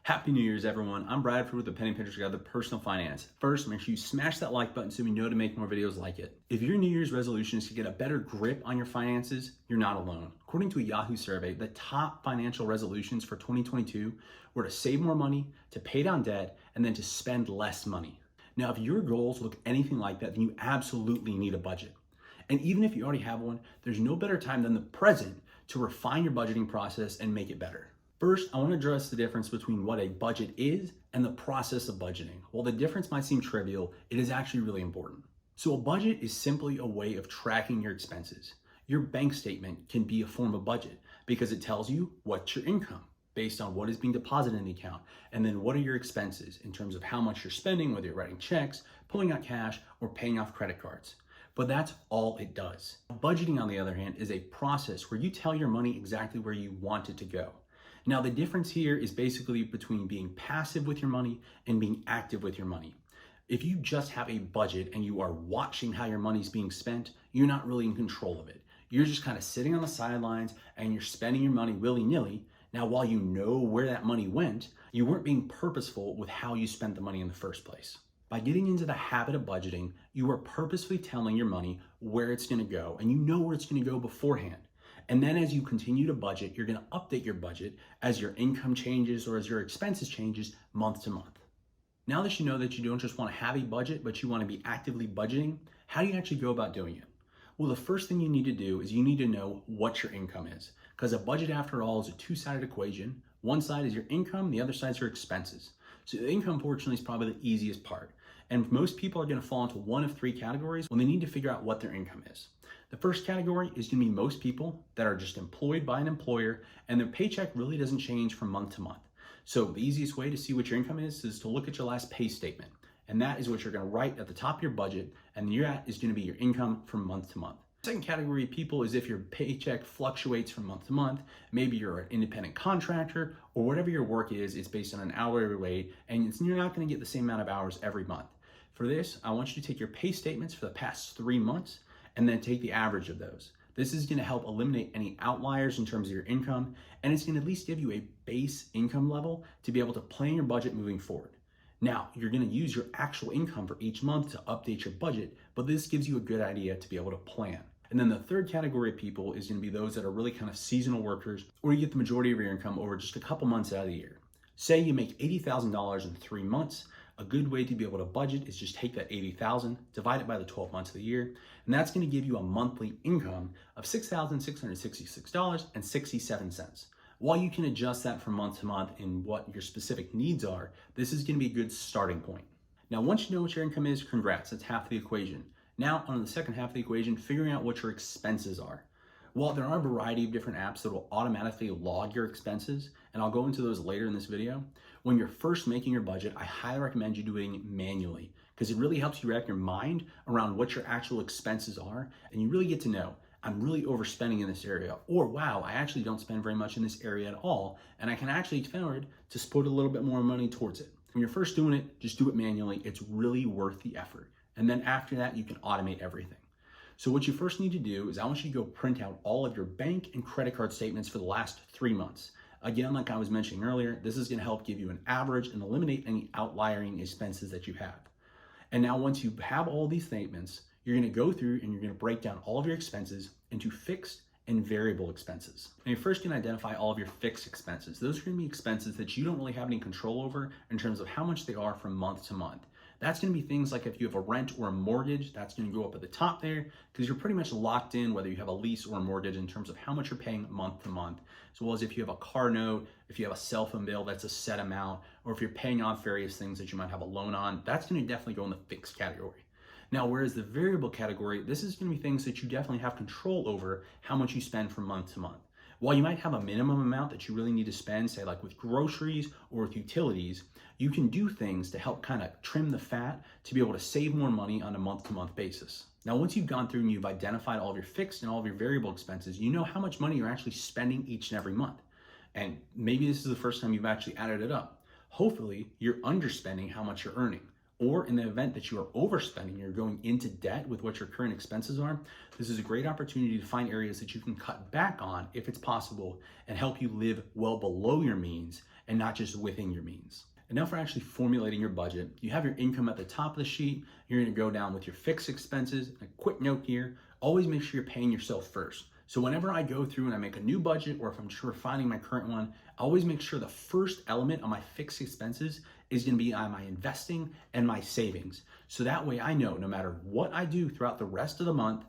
Happy New Year's, everyone. I'm Bradford with the Penny Pinterest Guide to Personal Finance. First, make sure you smash that like button so we know to make more videos like it. If your New Year's resolution is to get a better grip on your finances, you're not alone. According to a Yahoo survey, the top financial resolutions for 2022 were to save more money, to pay down debt, and then to spend less money. Now, if your goals look anything like that, then you absolutely need a budget. And even if you already have one, there's no better time than the present to refine your budgeting process and make it better. First, I want to address the difference between what a budget is and the process of budgeting. While the difference might seem trivial, it is actually really important. So a budget is simply a way of tracking your expenses. Your bank statement can be a form of budget because it tells you what's your income based on what is being deposited in the account, and then what are your expenses in terms of how much you're spending, whether you're writing checks, pulling out cash, or paying off credit cards. But that's all it does. Budgeting, on the other hand, is a process where you tell your money exactly where you want it to go. Now, the difference here is basically between being passive with your money and being active with your money. If you just have a budget and you are watching how your money's being spent, you're not really in control of it. You're just kind of sitting on the sidelines and you're spending your money willy-nilly. Now, while you know where that money went, you weren't being purposeful with how you spent the money in the first place. By getting into the habit of budgeting, you are purposefully telling your money where it's gonna go, and you know where it's gonna go beforehand. And then as you continue to budget, you're gonna update your budget as your income changes or as your expenses changes month to month. Now that you know that you don't just wanna have a budget, but you wanna be actively budgeting, how do you actually go about doing it? Well, the first thing you need to do is you need to know what your income is, because a budget, after all, is a two-sided equation. One side is your income, the other side is your expenses. So the income, fortunately, is probably the easiest part. And most people are gonna fall into one of three categories when they need to figure out what their income is. The first category is gonna be most people that are just employed by an employer and their paycheck really doesn't change from month to month. So the easiest way to see what your income is to look at your last pay statement. And that is what you're gonna write at the top of your budget, and that is gonna be your income from month to month. The second category of people is if your paycheck fluctuates from month to month. Maybe you're an independent contractor, or whatever your work is, it's based on an hourly rate, and you're not gonna get the same amount of hours every month. For this, I want you to take your pay statements for the past 3 months and then take the average of those. This is gonna help eliminate any outliers in terms of your income, and it's gonna at least give you a base income level to be able to plan your budget moving forward. Now, you're gonna use your actual income for each month to update your budget, but this gives you a good idea to be able to plan. And then the third category of people is gonna be those that are really kind of seasonal workers, or you get the majority of your income over just a couple months out of the year. Say you make $80,000 in 3 months. A good way to be able to budget is just take that 80,000, divide it by the 12 months of the year, and that's gonna give you a monthly income of $6,666.67. While you can adjust that from month to month in what your specific needs are, this is gonna be a good starting point. Now, once you know what your income is, congrats, that's half the equation. Now, on the second half of the equation, figuring out what your expenses are. While there are a variety of different apps that will automatically log your expenses, and I'll go into those later in this video, when you're first making your budget, I highly recommend you doing it manually, because it really helps you wrap your mind around what your actual expenses are, and you really get to know, I'm really overspending in this area, or wow, I actually don't spend very much in this area at all, and I can actually afford to put a little bit more money towards it. When you're first doing it, just do it manually. It's really worth the effort. And then after that, you can automate everything. So what you first need to do is I want you to go print out all of your bank and credit card statements for the last 3 months. Again, like I was mentioning earlier, this is gonna help give you an average and eliminate any outliering expenses that you have. And now once you have all these statements, you're gonna go through and you're gonna break down all of your expenses into fixed and variable expenses. And you're first gonna identify all of your fixed expenses. Those are gonna be expenses that you don't really have any control over in terms of how much they are from month to month. That's gonna be things like if you have a rent or a mortgage, that's gonna go up at the top there because you're pretty much locked in whether you have a lease or a mortgage in terms of how much you're paying month to month. As well as if you have a car note, if you have a cell phone bill, that's a set amount, or if you're paying off various things that you might have a loan on, that's gonna definitely go in the fixed category. Now, whereas the variable category, this is gonna be things that you definitely have control over how much you spend from month to month. While you might have a minimum amount that you really need to spend, say like with groceries or with utilities, you can do things to help kind of trim the fat to be able to save more money on a month-to-month basis. Now, once you've gone through and you've identified all of your fixed and all of your variable expenses, you know how much money you're actually spending each and every month. And maybe this is the first time you've actually added it up. Hopefully, you're underspending how much you're earning. Or in the event that you are overspending, you're going into debt with what your current expenses are, this is a great opportunity to find areas that you can cut back on if it's possible and help you live well below your means and not just within your means. And now for actually formulating your budget, you have your income at the top of the sheet. You're gonna go down with your fixed expenses. A quick note here, always make sure you're paying yourself first. So whenever I go through and I make a new budget, or if I'm just refining my current one, I always make sure the first element of my fixed expenses is gonna be on my investing and my savings. So that way I know no matter what I do throughout the rest of the month,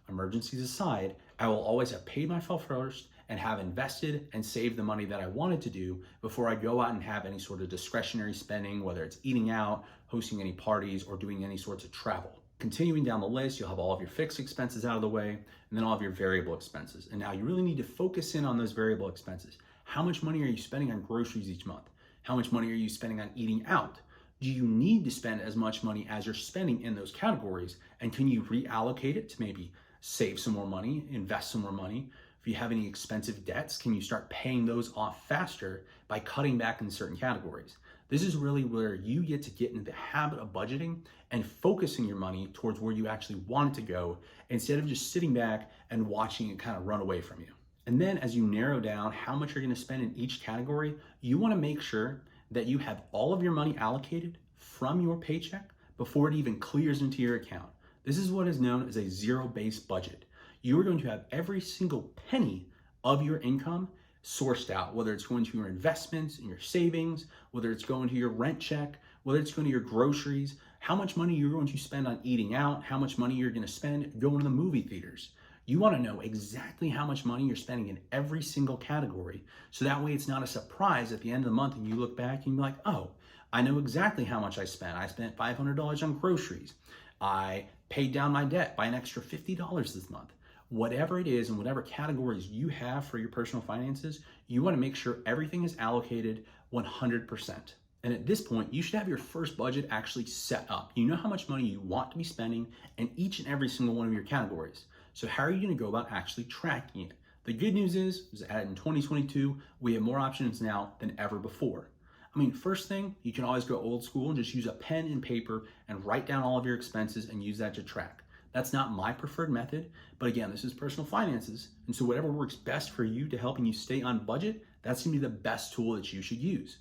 emergencies aside, I will always have paid myself first and have invested and saved the money that I wanted to do before I go out and have any sort of discretionary spending, whether it's eating out, hosting any parties, or doing any sorts of travel. Continuing down the list, you'll have all of your fixed expenses out of the way, and then all of your variable expenses. And now you really need to focus in on those variable expenses. How much money are you spending on groceries each month? How much money are you spending on eating out? Do you need to spend as much money as you're spending in those categories? And can you reallocate it to maybe save some more money, invest some more money? If you have any expensive debts, can you start paying those off faster by cutting back in certain categories? This is really where you get to get into the habit of budgeting and focusing your money towards where you actually want it to go, instead of just sitting back and watching it kind of run away from you. And then as you narrow down how much you're going to spend in each category, you want to make sure that you have all of your money allocated from your paycheck before it even clears into your account. This is what is known as a zero-based budget. You are going to have every single penny of your income sourced out, whether it's going to your investments and your savings, whether it's going to your rent check, whether it's going to your groceries, how much money you're going to spend on eating out, how much money you're going to spend going to the movie theaters. You want to know exactly how much money you're spending in every single category, so that way it's not a surprise at the end of the month and you look back and you're like, oh, I know exactly how much I spent. I spent $500 on groceries. I paid down my debt by an extra $50 this month. Whatever it is and whatever categories you have for your personal finances, you want to make sure everything is allocated 100%. And at this point, you should have your first budget actually set up. You know how much money you want to be spending in each and every single one of your categories. So how are you going to go about actually tracking it? The good news is that in 2022, we have more options now than ever before. I mean, first thing, you can always go old school and just use a pen and paper and write down all of your expenses and use that to track. That's not my preferred method, but again, this is personal finances. And so whatever works best for you to helping you stay on budget, that's gonna be the best tool that you should use.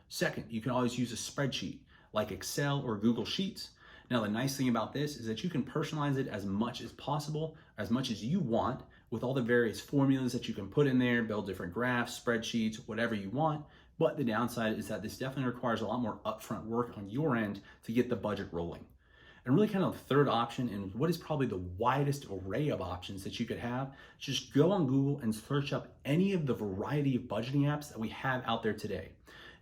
Second, you can always use a spreadsheet like Excel or Google Sheets. Now, the nice thing about this is that you can personalize it as much as possible, as much as you want, with all the various formulas that you can put in there, build different graphs, spreadsheets, whatever you want. But the downside is that this definitely requires a lot more upfront work on your end to get the budget rolling. And really kind of the third option, and what is probably the widest array of options that you could have, just go on Google and search up any of the variety of budgeting apps that we have out there today.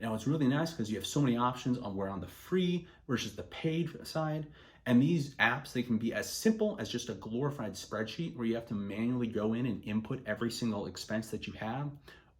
Now, it's really nice because you have so many options on where on the free versus the paid side. And these apps, they can be as simple as just a glorified spreadsheet where you have to manually go in and input every single expense that you have.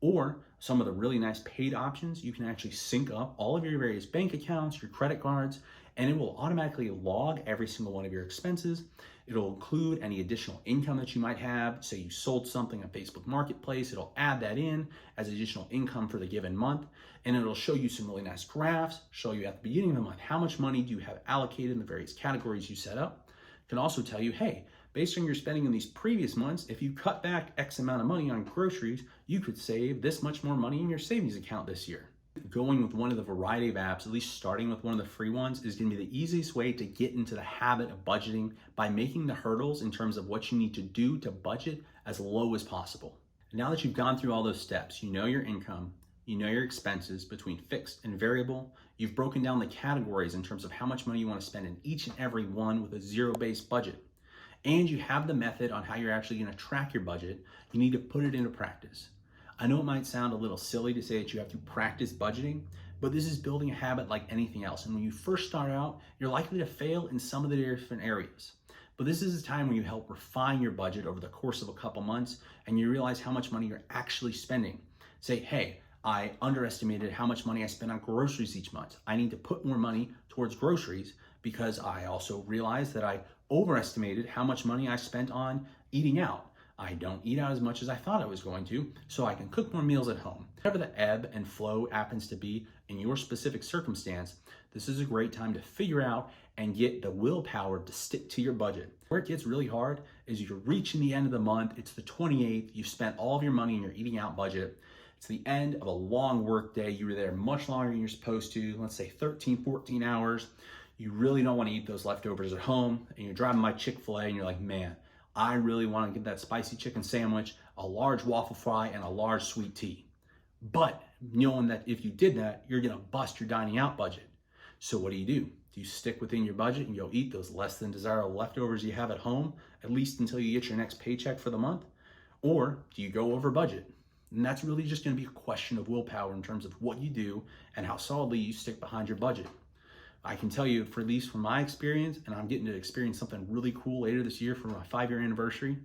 Or some of the really nice paid options, you can actually sync up all of your various bank accounts, your credit cards, and it will automatically log every single one of your expenses. It'll include any additional income that you might have. Say you sold something on Facebook Marketplace, it'll add that in as additional income for the given month. And it'll show you some really nice graphs, show you at the beginning of the month, how much money do you have allocated in the various categories you set up. It can also tell you, hey, based on your spending in these previous months, if you cut back X amount of money on groceries, you could save this much more money in your savings account this year. Going with one of the variety of apps, at least starting with one of the free ones, is going to be the easiest way to get into the habit of budgeting by making the hurdles in terms of what you need to do to budget as low as possible. And now that you've gone through all those steps, you know your income, you know your expenses between fixed and variable, you've broken down the categories in terms of how much money you want to spend in each and every one with a zero-based budget, and you have the method on how you're actually going to track your budget, you need to put it into practice. I know it might sound a little silly to say that you have to practice budgeting, but this is building a habit like anything else. And when you first start out, you're likely to fail in some of the different areas. But this is a time when you help refine your budget over the course of a couple months, and you realize how much money you're actually spending. Say, hey, I underestimated how much money I spend on groceries each month. I need to put more money towards groceries because I also realized that I overestimated how much money I spent on eating out. I don't eat out as much as I thought I was going to, so I can cook more meals at home. Whatever the ebb and flow happens to be in your specific circumstance, this is a great time to figure out and get the willpower to stick to your budget. Where it gets really hard is you're reaching the end of the month, it's the 28th, you've spent all of your money in your eating out budget. It's the end of a long work day. You were there much longer than you're supposed to, let's say 13, 14 hours. You really don't want to eat those leftovers at home, and you're driving by Chick-fil-A and you're like, man, I really want to get that spicy chicken sandwich, a large waffle fry, and a large sweet tea. But knowing that if you did that, you're gonna bust your dining out budget. So what do? Do you stick within your budget and go eat those less than desirable leftovers you have at home, at least until you get your next paycheck for the month? Or do you go over budget? And that's really just gonna be a question of willpower in terms of what you do and how solidly you stick behind your budget. I can tell you, for at least from my experience, and I'm getting to experience something really cool later this year for my 5-year anniversary,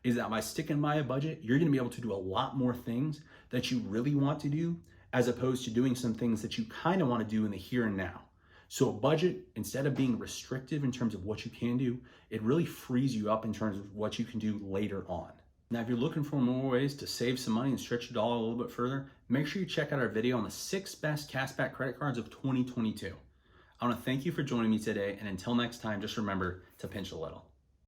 is that by sticking by a budget, you're gonna be able to do a lot more things that you really want to do, as opposed to doing some things that you kind of want to do in the here and now. So a budget, instead of being restrictive in terms of what you can do, it really frees you up in terms of what you can do later on. Now, if you're looking for more ways to save some money and stretch your dollar a little bit further, make sure you check out our video on the 6 best cashback credit cards of 2022. I want to thank you for joining me today, and until next time, just remember to pinch a little.